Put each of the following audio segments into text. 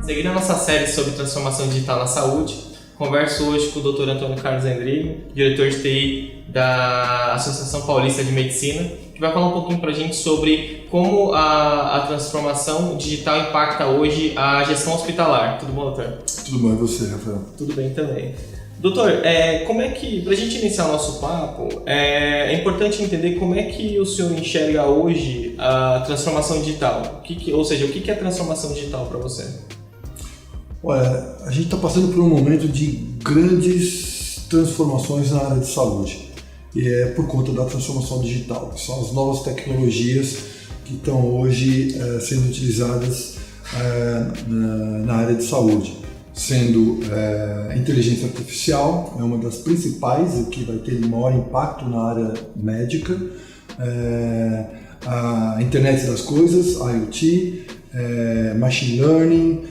Seguindo a nossa série sobre transformação digital na saúde, converso hoje com o Dr. Antônio Carlos Endrigo, diretor de TI da Associação Paulista de Medicina, que vai falar um pouquinho para a gente sobre como a transformação digital impacta hoje a gestão hospitalar. Tudo bom, doutor? Tudo bom, e você, Rafael? Tudo bem também. Doutor, como é que, para a gente iniciar o nosso papo, é importante entender como é que o senhor enxerga hoje a transformação digital. Ou seja, o que é transformação digital para você? Olha, a gente está passando por um momento de grandes transformações na área de saúde. E é por conta da transformação digital, que são as novas tecnologias que estão hoje sendo utilizadas na área de saúde. Sendo a inteligência artificial, é uma das principais e que vai ter maior impacto na área médica, a internet das coisas, IoT, machine learning,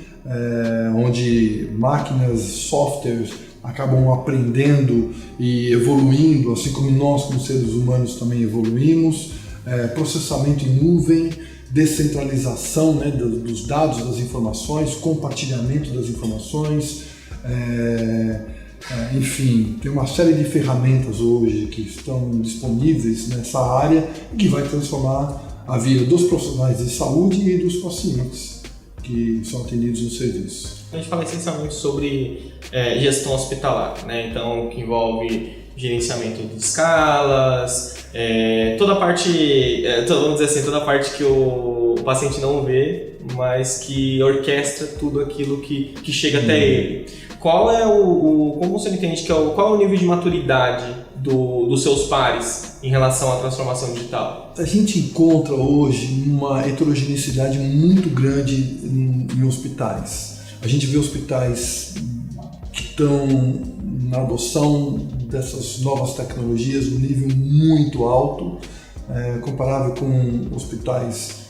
onde máquinas, softwares acabam aprendendo e evoluindo, assim como nós como seres humanos também evoluímos, processamento em nuvem, descentralização, né, dos dados, das informações, compartilhamento das informações, enfim, tem uma série de ferramentas hoje que estão disponíveis nessa área e que vai transformar a vida dos profissionais de saúde e dos pacientes que são atendidos no serviço. A gente fala essencialmente sobre gestão hospitalar, né? Então, que envolve gerenciamento de escalas, toda a parte, vamos dizer assim, toda a parte que o paciente não vê, mas que orquestra tudo aquilo que chega até ele. Qual é como você entende qual é o nível de maturidade dos seus pares em relação à transformação digital? A gente encontra hoje uma heterogeneidade muito grande em hospitais. A gente vê hospitais que estão na adoção dessas novas tecnologias num nível muito alto, comparável com hospitais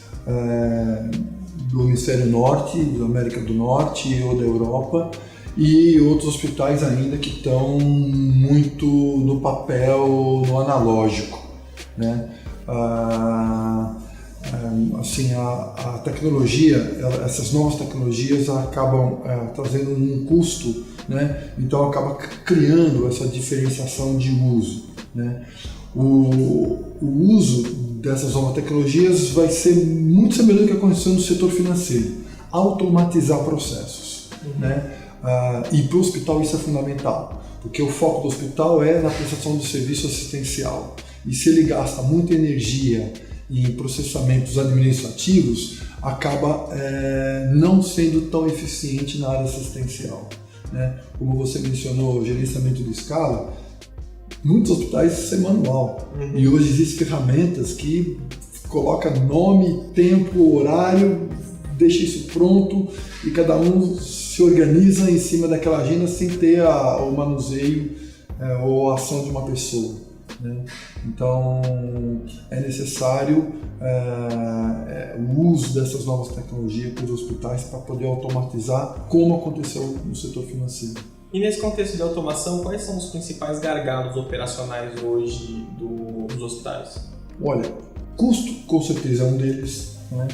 do hemisfério norte, da América do Norte ou da Europa, e outros hospitais ainda que estão muito no papel, no analógico, né? Assim, a tecnologia, essas novas tecnologias acabam trazendo um custo, né? Então acaba criando essa diferenciação de uso, né? O uso dessas novas tecnologias vai ser muito semelhante ao que aconteceu no setor financeiro, automatizar processos, né? E para o hospital isso é fundamental, porque o foco do hospital é na prestação do serviço assistencial. E se ele gasta muita energia em processamentos administrativos, acaba não sendo tão eficiente na área assistencial, né? Como você mencionou, gerenciamento de escala, muitos hospitais isso é manual. E hoje existem ferramentas que colocam nome, tempo, horário, deixa isso pronto e cada um se organiza em cima daquela agenda sem ter o manuseio ou a ação de uma pessoa, né? Então é necessário o uso dessas novas tecnologias para os hospitais para poder automatizar, como aconteceu no setor financeiro. E nesse contexto de automação, quais são os principais gargalos operacionais hoje dos hospitais? Olha, custo com certeza é um deles, né?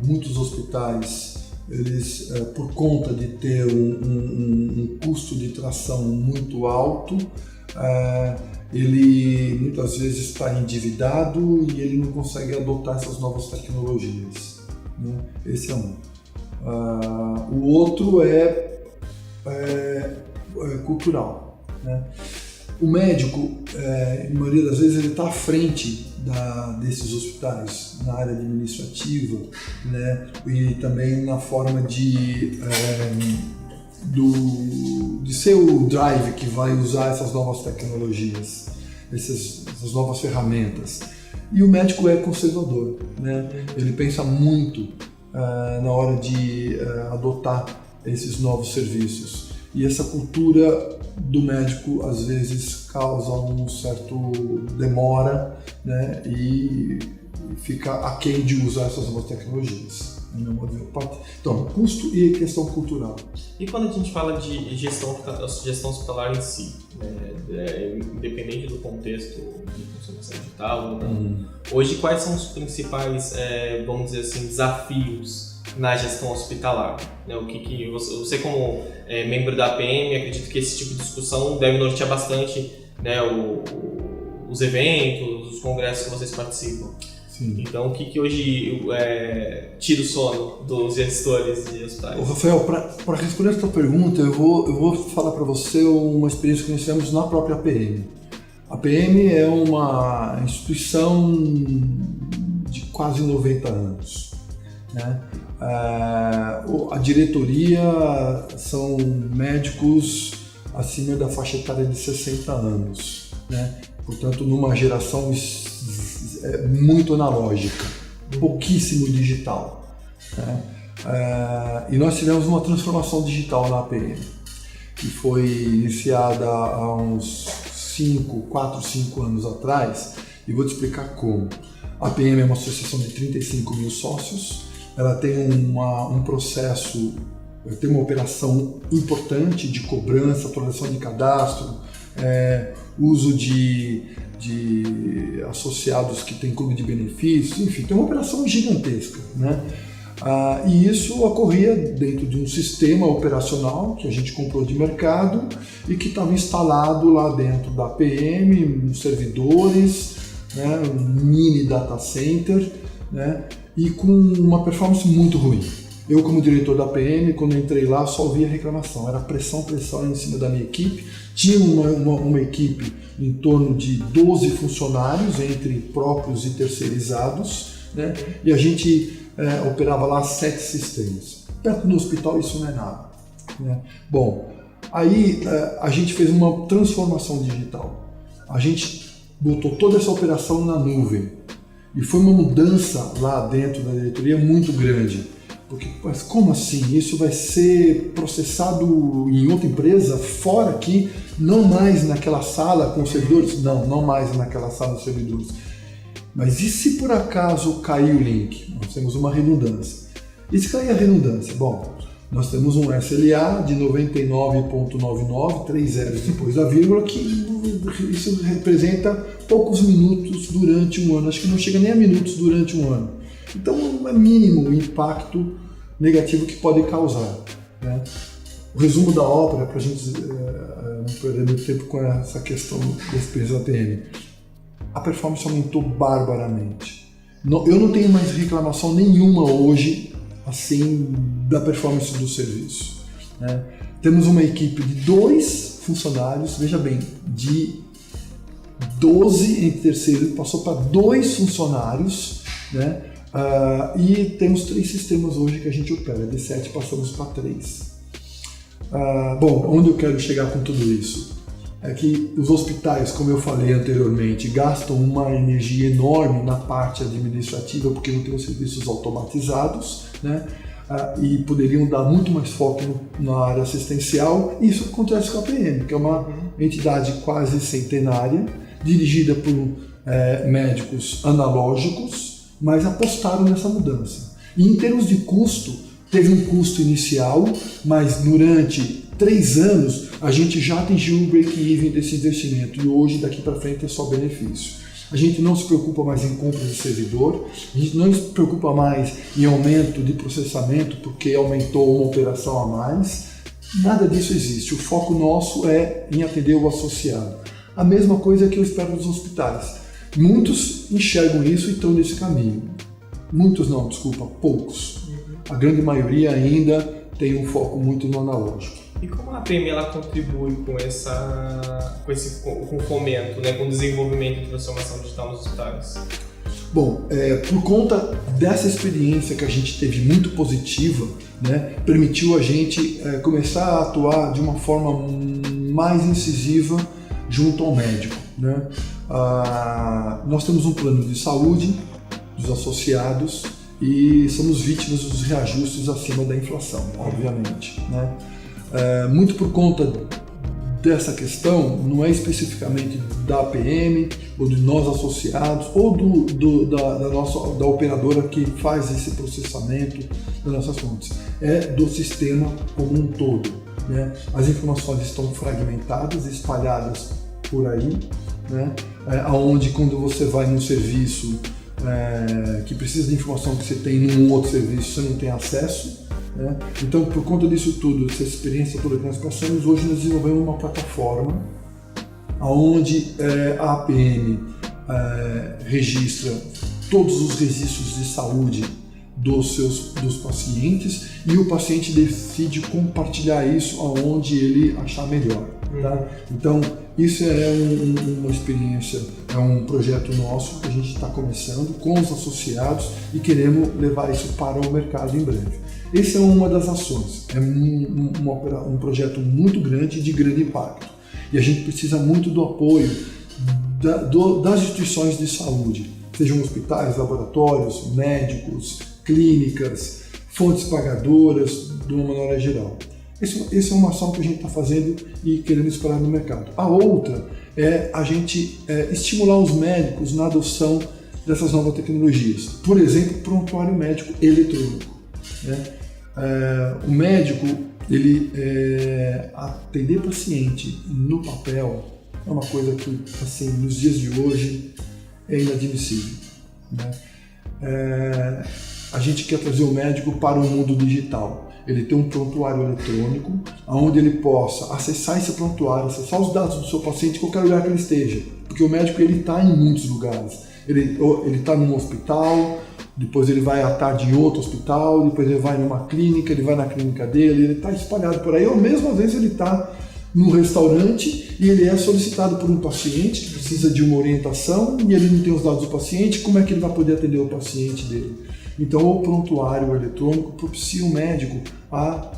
Muitos hospitais, eles, por conta de ter um custo de tração muito alto, ele muitas vezes está endividado e ele não consegue adotar essas novas tecnologias, né? Esse é um. O outro é cultural, né? O médico, na maioria das vezes, ele está à frente desses hospitais, na área administrativa, né? E também na forma de ser o drive que vai usar essas novas tecnologias, essas novas ferramentas. E o médico é conservador, né? Ele pensa muito na hora de adotar esses novos serviços. E essa cultura do médico às vezes causa um certo demora, né? E fica aquém de usar essas novas tecnologias. Então, custo e questão cultural. E quando a gente fala de gestão hospitalar em si, independente do contexto de transformação digital ou não, hoje quais são os principais, vamos dizer assim, desafios na gestão hospitalar? Né? O que você como membro da APM, acredito que esse tipo de discussão deve nortear bastante, né, os eventos, os congressos que vocês participam. Sim. Então, o que hoje tira o sono dos gestores de hospitais? Rafael, para responder a sua pergunta, eu vou falar para você uma experiência que nós tivemos na própria APM. A APM é uma instituição de quase 90 anos. Né? A diretoria são médicos acima da faixa etária de 60 anos. Né? Portanto, numa geração muito analógica, pouquíssimo digital. Né? E nós tivemos uma transformação digital na APM, que foi iniciada há uns 4, 5 anos atrás, e vou te explicar como. A APM é uma associação de 35 mil sócios, ela tem um processo, tem uma operação importante de cobrança, atualização de cadastro, uso de associados que têm clube de benefícios, enfim, tem uma operação gigantesca, né? E isso ocorria dentro de um sistema operacional que a gente comprou de mercado e que estava instalado lá dentro da APM, nos servidores, né, um mini data center, né, e com uma performance muito ruim. Eu, como diretor da APM, quando entrei lá, só ouvia reclamação, era pressão em cima da minha equipe. Tinha uma equipe em torno de 12 funcionários, entre próprios e terceirizados, né, e a gente operava lá 7 sistemas. Perto do hospital isso não é nada. Né? Bom, aí a gente fez uma transformação digital. A gente botou toda essa operação na nuvem. E foi uma mudança lá dentro da diretoria muito grande. Porque, mas como assim? Isso vai ser processado em outra empresa, fora aqui, não mais naquela sala com os servidores? Não mais naquela sala dos servidores. Mas e se por acaso cair o link? Nós temos uma redundância. E se cair a redundância? Bom, nós temos um SLA de 99,99, 3 zeros depois da vírgula, que isso representa poucos minutos durante um ano. Acho que não chega nem a minutos durante um ano. Então, é mínimo o impacto negativo que pode causar. Né? O resumo da ópera, para a gente não perder muito tempo com essa questão da experiência da APM. A performance aumentou barbaramente. Eu não tenho mais reclamação nenhuma hoje assim da performance do serviço. Né? Temos uma equipe de 2 funcionários, veja bem, de 12 em terceiro, passou para 2 funcionários, né? E temos 3 sistemas hoje que a gente opera, de 7 passamos para 3. Bom, onde eu quero chegar com tudo isso? É que os hospitais, como eu falei anteriormente, gastam uma energia enorme na parte administrativa porque não tem os serviços automatizados, né? E poderiam dar muito mais foco na área assistencial. Isso acontece com a APM, que é uma entidade quase centenária, dirigida por médicos analógicos, mas apostaram nessa mudança. E em termos de custo, teve um custo inicial, mas durante 3 anos a gente já atingiu o break-even desse investimento e hoje daqui para frente é só benefício. A gente não se preocupa mais em compra de servidor, a gente não se preocupa mais em aumento de processamento porque aumentou uma operação a mais, nada disso existe. O foco nosso é em atender o associado. A mesma coisa que eu espero dos hospitais. Muitos enxergam isso e estão nesse caminho. Muitos não, desculpa, poucos. A grande maioria ainda tem um foco muito no analógico. E como a APM ela contribui com o fomento, né, com o desenvolvimento de transformação digital nos hospitais? Bom, por conta dessa experiência que a gente teve muito positiva, né, permitiu a gente começar a atuar de uma forma mais incisiva junto ao médico. Né? Nós temos um plano de saúde dos associados e somos vítimas dos reajustes acima da inflação, obviamente. Né? Muito por conta dessa questão, não é especificamente da APM ou de nós associados ou da operadora que faz esse processamento das nossas fontes, é do sistema como um todo. Né? As informações estão fragmentadas, espalhadas por aí, né? Onde quando você vai num serviço que precisa de informação que você tem num outro serviço, você não tem acesso, né? Então, por conta disso tudo, essa experiência toda que nós passamos, hoje nós desenvolvemos uma plataforma onde a APM registra todos os registros de saúde dos pacientes e o paciente decide compartilhar isso aonde ele achar melhor. Tá? Então, isso é uma experiência, é um projeto nosso que a gente está começando com os associados e queremos levar isso para o mercado em breve. Essa é uma das ações, é um projeto muito grande e de grande impacto. E a gente precisa muito do apoio das instituições de saúde, sejam hospitais, laboratórios, médicos, clínicas, fontes pagadoras, de uma maneira geral. Essa é uma ação que a gente está fazendo e querendo explorar no mercado. A outra é a gente estimular os médicos na adoção dessas novas tecnologias. Por exemplo, prontuário médico eletrônico, né? O médico, ele atender paciente no papel é uma coisa que, assim, nos dias de hoje é inadmissível, né? A gente quer trazer o médico para o mundo digital. Ele tem um prontuário eletrônico, onde ele possa acessar esse prontuário, acessar os dados do seu paciente em qualquer lugar que ele esteja. Porque o médico está em muitos lugares. Ele está num hospital, depois ele vai à tarde em outro hospital, depois ele vai numa clínica, ele vai na clínica dele, ele está espalhado por aí. Ou mesmo às vezes ele está num restaurante e ele é solicitado por um paciente que precisa de uma orientação e ele não tem os dados do paciente, como é que ele vai poder atender o paciente dele? Então, o prontuário eletrônico propicia o médico a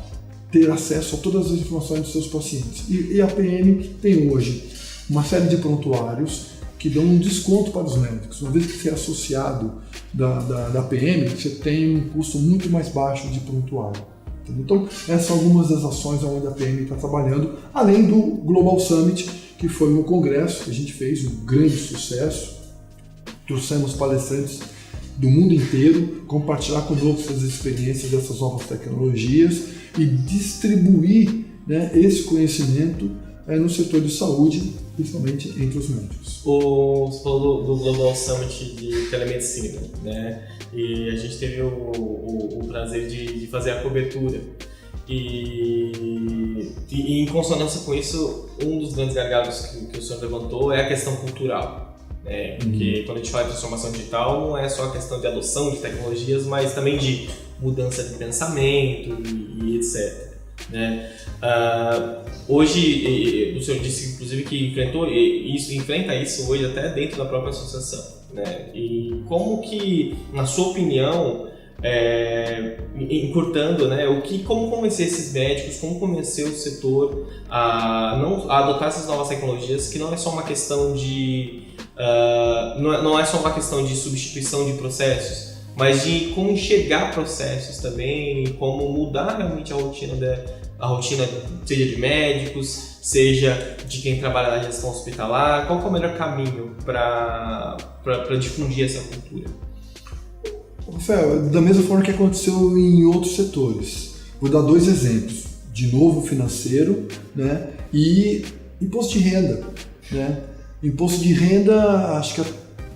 ter acesso a todas as informações dos seus pacientes. E a PM tem hoje uma série de prontuários que dão um desconto para os médicos. Uma vez que você é associado da PM, você tem um custo muito mais baixo de prontuário. Então, essas são algumas das ações onde a PM está trabalhando, além do Global Summit, que foi um congresso que a gente fez, um grande sucesso. Trouxemos palestrantes do mundo inteiro, compartilhar conosco as experiências dessas novas tecnologias e distribuir, né, esse conhecimento no setor de saúde, principalmente entre os médicos. Você falou do Global Summit de telemedicina, né? E a gente teve o prazer de fazer a cobertura. E em consonância com isso, um dos grandes gargalos que o senhor levantou é a questão cultural. Porque quando a gente fala de transformação digital, não é só a questão de adoção de tecnologias, mas também de mudança de pensamento e etc. Né? Hoje, o senhor disse inclusive que enfrenta isso hoje até dentro da própria associação. Né? E como que, na sua opinião, encurtando, né, como convencer esses médicos, como convencer o setor a adotar essas novas tecnologias, que não é só uma questão de não é só uma questão de substituição de processos, mas de como enxergar processos também, como mudar realmente a rotina seja de médicos, seja de quem trabalha na gestão hospitalar. Qual que é o melhor caminho para difundir essa cultura? Rafael, da mesma forma que aconteceu em outros setores. Vou dar 2 exemplos. De novo, financeiro, né, e imposto de renda. Né? Imposto de renda, acho que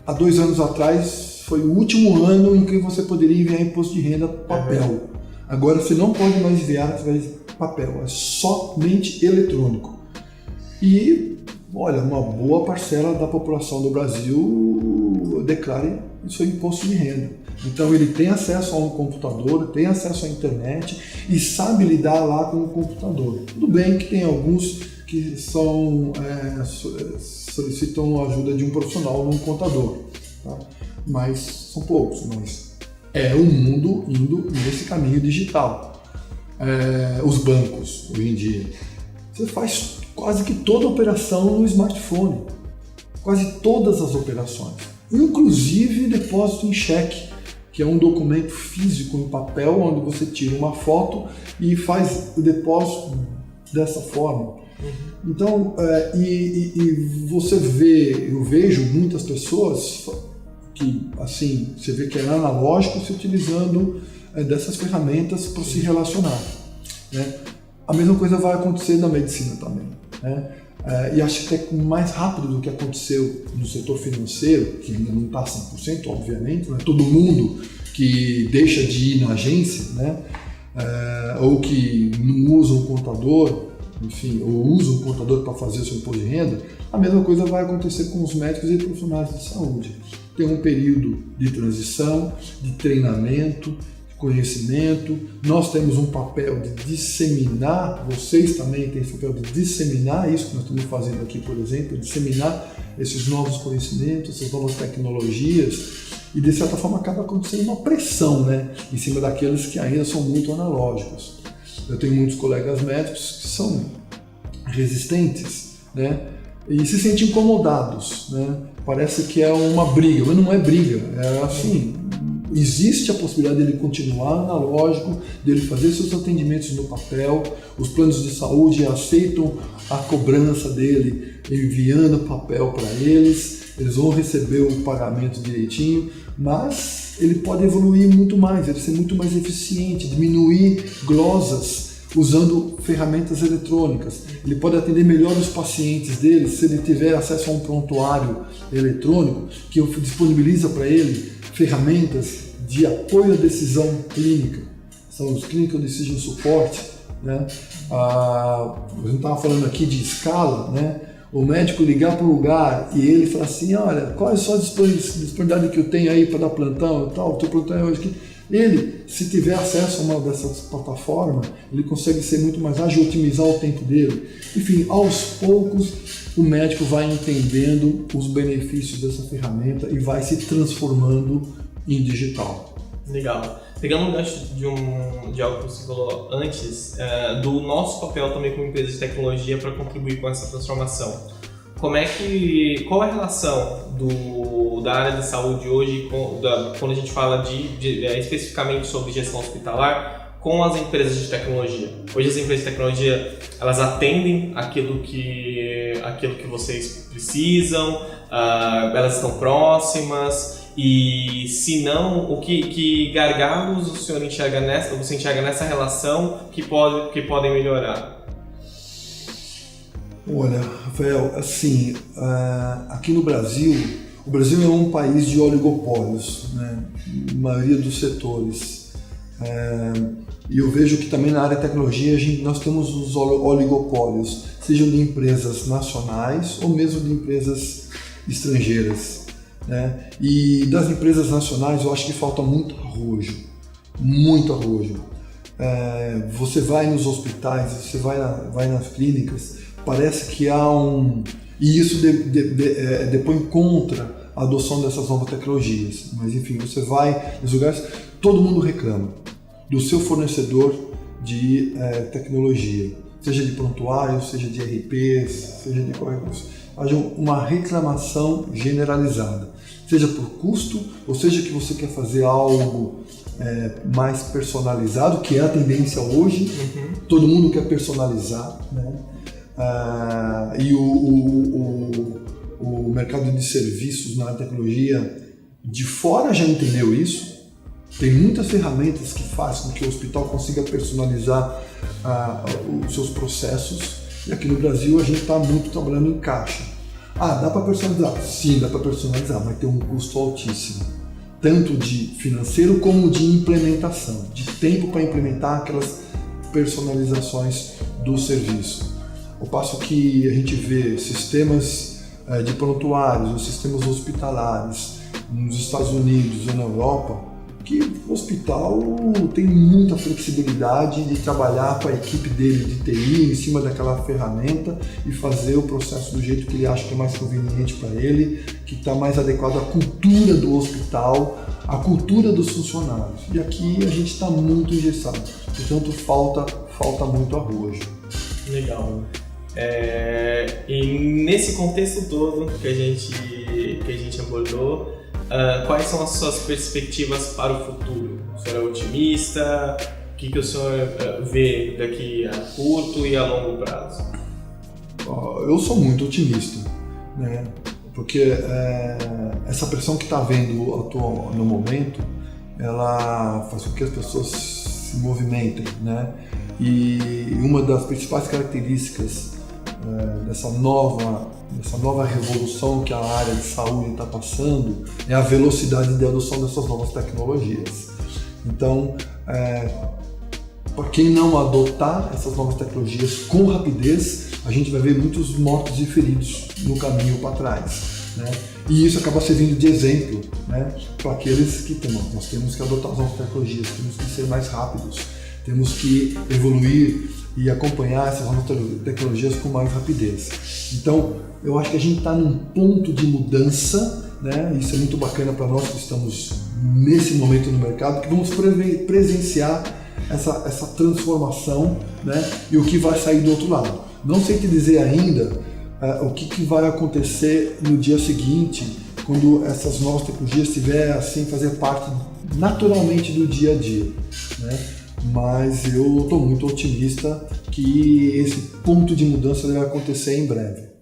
há 2 anos atrás, foi o último ano em que você poderia enviar imposto de renda papel. Agora você não pode mais enviar através de papel, é somente eletrônico. E, olha, uma boa parcela da população do Brasil declara isso é imposto de renda. Então ele tem acesso a um computador, tem acesso à internet e sabe lidar lá com o computador. Tudo bem que tem alguns que solicitam a ajuda de um profissional, um contador, tá? Mas são poucos, mas é o mundo indo nesse caminho digital. Os bancos, hoje em dia, você faz quase que toda a operação no smartphone, quase todas as operações, inclusive depósito em cheque, que é um documento físico em papel, onde você tira uma foto e faz o depósito dessa forma. Então, você vê, eu vejo muitas pessoas que, assim, você vê que é analógico se utilizando dessas ferramentas para se relacionar. Né? A mesma coisa vai acontecer na medicina também. Né? E acho que até mais rápido do que aconteceu no setor financeiro, que ainda não está 100%, obviamente, não é todo mundo que deixa de ir na agência, né? Ou que não usa um contador, enfim, ou usa um contador para fazer o seu imposto de renda. A mesma coisa vai acontecer com os médicos e profissionais de saúde. Tem um período de transição, de treinamento, de conhecimento. Nós temos um papel de disseminar, vocês também têm esse papel de disseminar isso que nós estamos fazendo aqui, por exemplo, disseminar esses novos conhecimentos, essas novas tecnologias, e de certa forma acaba acontecendo uma pressão, né, em cima daqueles que ainda são muito analógicos. Eu tenho muitos colegas médicos que são resistentes, né, e se sentem incomodados, né? Parece que é uma briga, mas não é briga, é assim, existe a possibilidade dele continuar analógico, dele fazer seus atendimentos no papel, os planos de saúde aceitam a cobrança dele, enviando papel para eles vão receber o pagamento direitinho, mas ele pode evoluir muito mais, ele ser muito mais eficiente, diminuir glosas, usando ferramentas eletrônicas. Ele pode atender melhor os pacientes dele se ele tiver acesso a um prontuário eletrônico que disponibiliza para ele ferramentas de apoio à decisão clínica. São os Clinical Decision Support, né? A gente estava falando aqui de escala, né? O médico ligar para o lugar e ele falar assim, olha, qual é a sua disponibilidade que eu tenho aí para dar plantão e tal, o teu plantão é hoje aqui. Ele, se tiver acesso a uma dessas plataformas, ele consegue ser muito mais ágil, otimizar o tempo dele. Enfim, aos poucos, o médico vai entendendo os benefícios dessa ferramenta e vai se transformando em digital. Legal. Pegando um gancho de algo que você falou antes, do nosso papel também como empresa de tecnologia para contribuir com essa transformação. Qual é a relação da área de saúde hoje, quando a gente fala especificamente sobre gestão hospitalar, com as empresas de tecnologia? Hoje as empresas de tecnologia, elas atendem aquilo que vocês precisam, elas estão próximas, e se não, o que gargalos você enxerga nessa relação que podem melhorar? Olha, Rafael, assim, aqui no Brasil, o Brasil é um país de oligopólios, né? A maioria dos setores. E eu vejo que também na área de tecnologia nós temos os oligopólios, sejam de empresas nacionais ou mesmo de empresas estrangeiras, né? E das empresas nacionais eu acho que falta muito arrojo. Você vai nos hospitais, você vai nas clínicas, parece que há e isso depõe contra a adoção dessas novas tecnologias. Mas enfim, você vai nos lugares, todo mundo reclama do seu fornecedor de tecnologia, seja de prontuário, seja de RPs, seja de qualquer coisa. Haja uma reclamação generalizada, seja por custo, ou seja que você quer fazer algo mais personalizado, que é a tendência hoje. Todo mundo quer personalizar, né? E o mercado de serviços na tecnologia de fora já entendeu isso. Tem muitas ferramentas que fazem com que o hospital consiga personalizar os seus processos, e aqui no Brasil a gente está muito trabalhando em caixa. Dá para personalizar? Sim, dá para personalizar, mas tem um custo altíssimo, tanto de financeiro como de implementação, de tempo para implementar aquelas personalizações do serviço. Ao passo que a gente vê sistemas de prontuários, ou sistemas hospitalares nos Estados Unidos ou na Europa, que o hospital tem muita flexibilidade de trabalhar com a equipe dele de TI em cima daquela ferramenta e fazer o processo do jeito que ele acha que é mais conveniente para ele, que está mais adequado à cultura do hospital, à cultura dos funcionários. E aqui a gente está muito engessado, portanto falta muito arrojo. Legal. E nesse contexto todo que a gente abordou, quais são as suas perspectivas para o futuro? O senhor é otimista? O que o senhor vê daqui a curto e a longo prazo? Eu sou muito otimista, né? Porque essa pressão que está havendo no momento, ela faz com que as pessoas se movimentem, né? E uma das principais características dessa nova revolução que a área de saúde está passando é a velocidade de adoção dessas novas tecnologias. Então, para quem não adotar essas novas tecnologias com rapidez, a gente vai ver muitos mortos e feridos no caminho para trás, né? E isso acaba servindo de exemplo, né, para aqueles que nós temos que adotar as novas tecnologias, temos que ser mais rápidos, temos que evoluir e acompanhar essas novas tecnologias com mais rapidez. Então, eu acho que a gente está num ponto de mudança, né? Isso é muito bacana para nós que estamos nesse momento no mercado, que vamos presenciar essa transformação, né? E o que vai sair do outro lado. Não sei te dizer ainda o que vai acontecer no dia seguinte, quando essas novas tecnologias estiverem assim, fazer parte naturalmente do dia a dia, né? Mas eu estou muito otimista que esse ponto de mudança vai acontecer em breve.